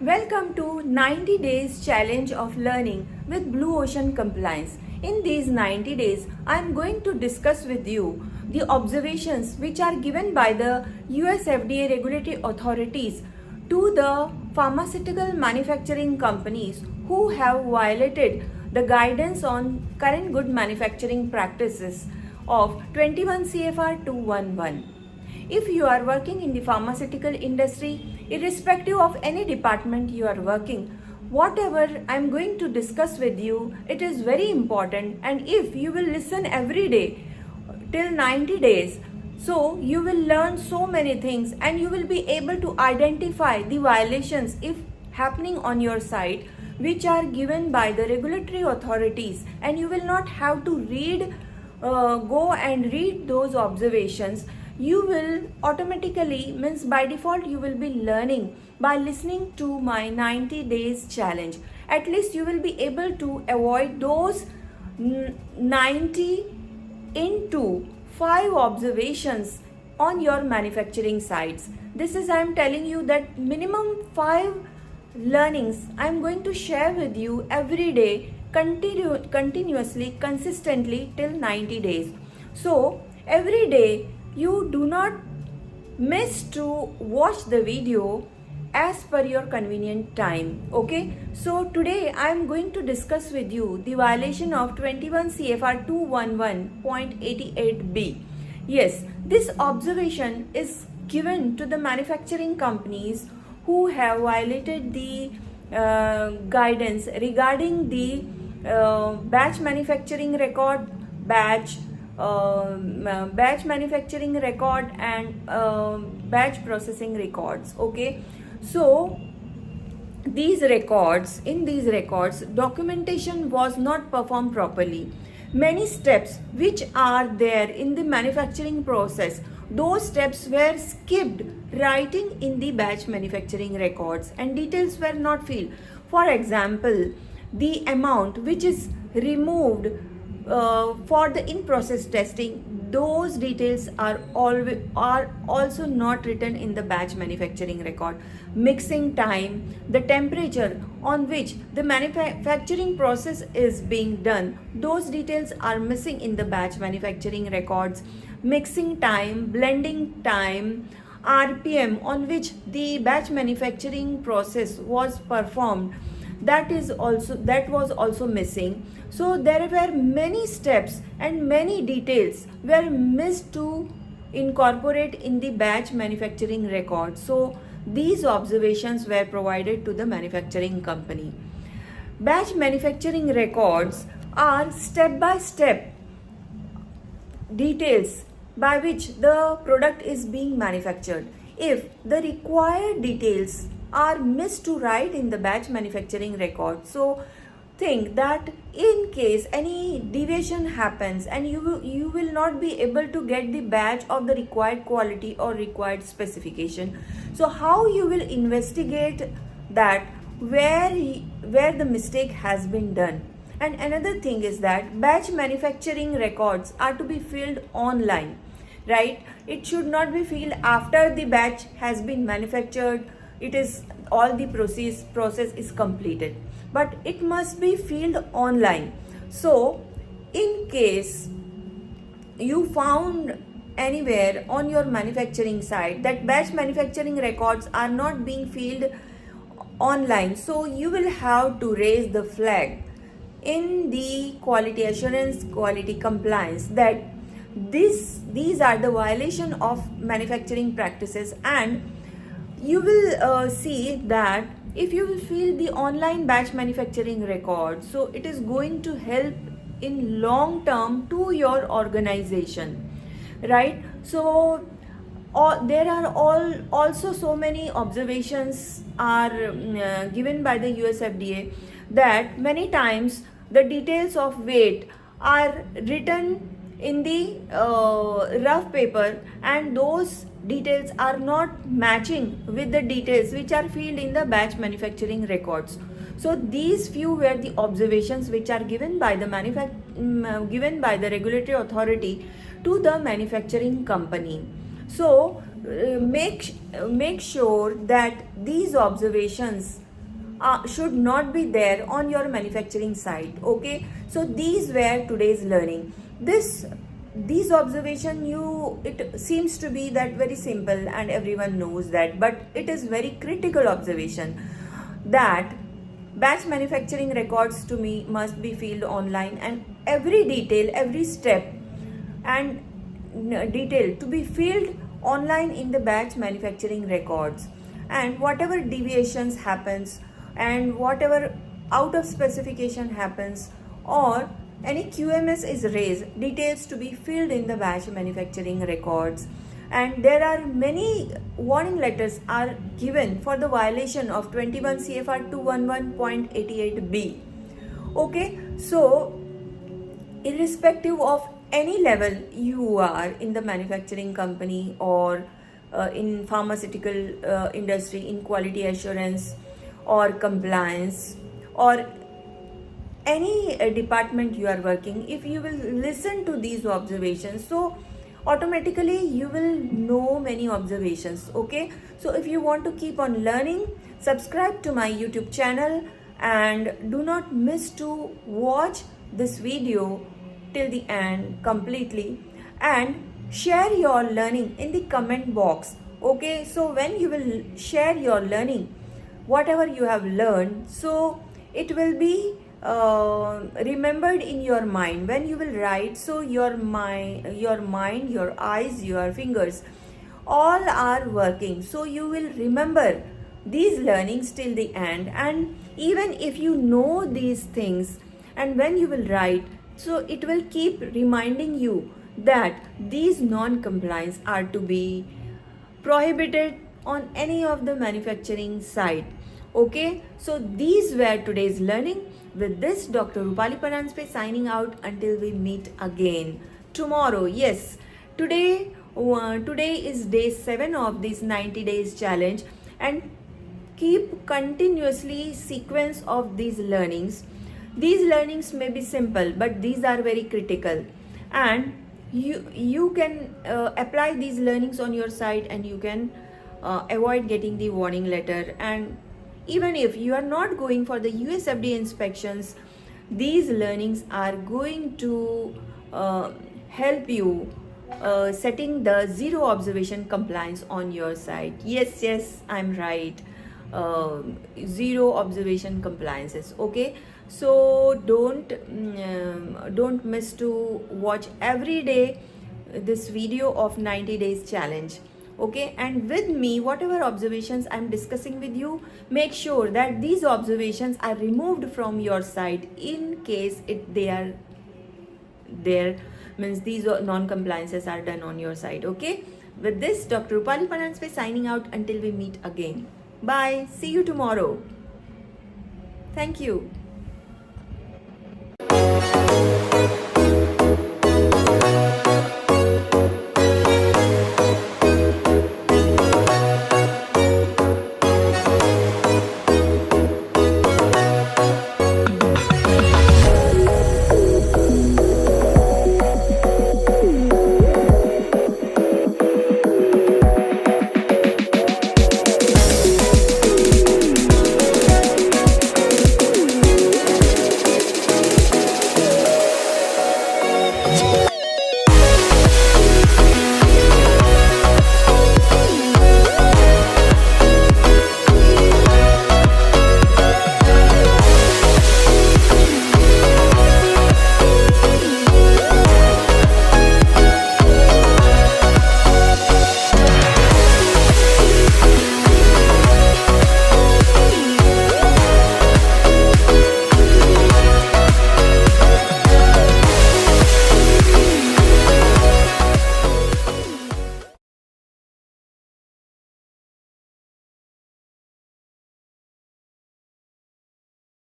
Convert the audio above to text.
Welcome to 90 Days Challenge of Learning with Blue Ocean Compliance. In these 90 days, I am going to discuss with you the observations which are given by the US FDA regulatory authorities to the pharmaceutical manufacturing companies who have violated the guidance on current good manufacturing practices of 21 CFR 211. If you are working in the pharmaceutical industry, irrespective of any department you are working, whatever I am going to discuss with you, it is very important. And if you will listen every day till 90 days, so you will learn so many things and you will be able to identify the violations if happening on your site which are given by the regulatory authorities, and you will not have to go and read those observations. You will automatically, means by default, you will be learning by listening to my 90 days challenge. At least you will be able to avoid those 90 into 5 observations on your manufacturing sites. This is, I am telling you that minimum 5 learnings I am going to share with you every day, continuously, consistently till 90 days. So every day you do not miss to watch the video as per your convenient time. Okay, so today I am going to discuss with you the violation of 21 CFR 211.188B. Yes, this observation is given to the manufacturing companies who have violated the guidance regarding the batch manufacturing record, batch manufacturing record, and batch processing records. Okay, so in these records, documentation was not performed properly. Many steps which are there in the manufacturing process, those steps were skipped writing in the batch manufacturing records, and details were not filled. For example, the amount which is removed for the in-process testing, those details are also not written in the batch manufacturing record. Mixing time, the temperature on which the manufacturing process is being done, those details are missing in the batch manufacturing records. Mixing time, blending time, RPM on which the batch manufacturing process was performed, that was also missing. So there were many steps and many details were missed to incorporate in the batch manufacturing record. So these observations were provided to the manufacturing company. Batch manufacturing records are step by step details by which the product is being manufactured. If the required details are missed to write in the batch manufacturing record, so think that in case any deviation happens and you will not be able to get the batch of the required quality or required specification, so how you will investigate that where the mistake has been done? And another thing is that batch manufacturing records are to be filled online, right? It should not be filled after the batch has been manufactured, it is all the process is completed, but it must be filled online. So in case you found anywhere on your manufacturing site that batch manufacturing records are not being filled online, so you will have to raise the flag in the quality assurance, quality compliance, that these are the violation of manufacturing practices. And you will see that if you will fill the online batch manufacturing record, so it is going to help in long term to your organization, right? So there are also so many observations are given by the US FDA, that many times the details of weight are written in the rough paper, and those details are not matching with the details which are filled in the batch manufacturing records. So these few were the observations which are given by the regulatory authority to the manufacturing company. So make sure that these observations should not be there on your manufacturing site. Okay, so these were today's learning. These observation, it seems to be that very simple and everyone knows that, but it is very critical observation that batch manufacturing records to me must be filled online, and every detail, every step and detail to be filled online in the batch manufacturing records. And whatever deviations happens and whatever out of specification happens or any QMS is raised, details to be filled in the batch manufacturing records. And there are many warning letters are given for the violation of 21 CFR 211.188B. Okay, so irrespective of any level you are in the manufacturing company or in pharmaceutical industry, in quality assurance or compliance or any department you are working, if you will listen to these observations, so automatically you will know many observations. Okay, so if you want to keep on learning, subscribe to my YouTube channel and do not miss to watch this video till the end completely, and share your learning in the comment box. Okay, so when you will share your learning, whatever you have learned, so it will be remembered in your mind when you will write. So your mind, your eyes, your fingers, all are working, so you will remember these learnings till the end. And even if you know these things, and when you will write, so it will keep reminding you that these non-compliance are to be prohibited on any of the manufacturing site. Okay, so these were today's learning. With this, Dr. Rupali Paranspe signing out until we meet again tomorrow. Yes, today is day 7 of this 90 days challenge, and keep continuously sequence of these learnings. These learnings may be simple, but these are very critical, and you can apply these learnings on your site, and you can avoid getting the warning letter. And even if you are not going for the US FDA inspections, these learnings are going to help you setting the zero observation compliance on your site. Yes, I'm right. Zero observation compliances. Okay, so don't miss to watch every day this video of 90 days challenge. Okay, and with me, whatever observations I'm discussing with you, make sure that these observations are removed from your site in case they are there, means these non-compliances are done on your site. Okay, with this, Dr. Rupali Paranspe signing out until we meet again. Bye, see you tomorrow. Thank you.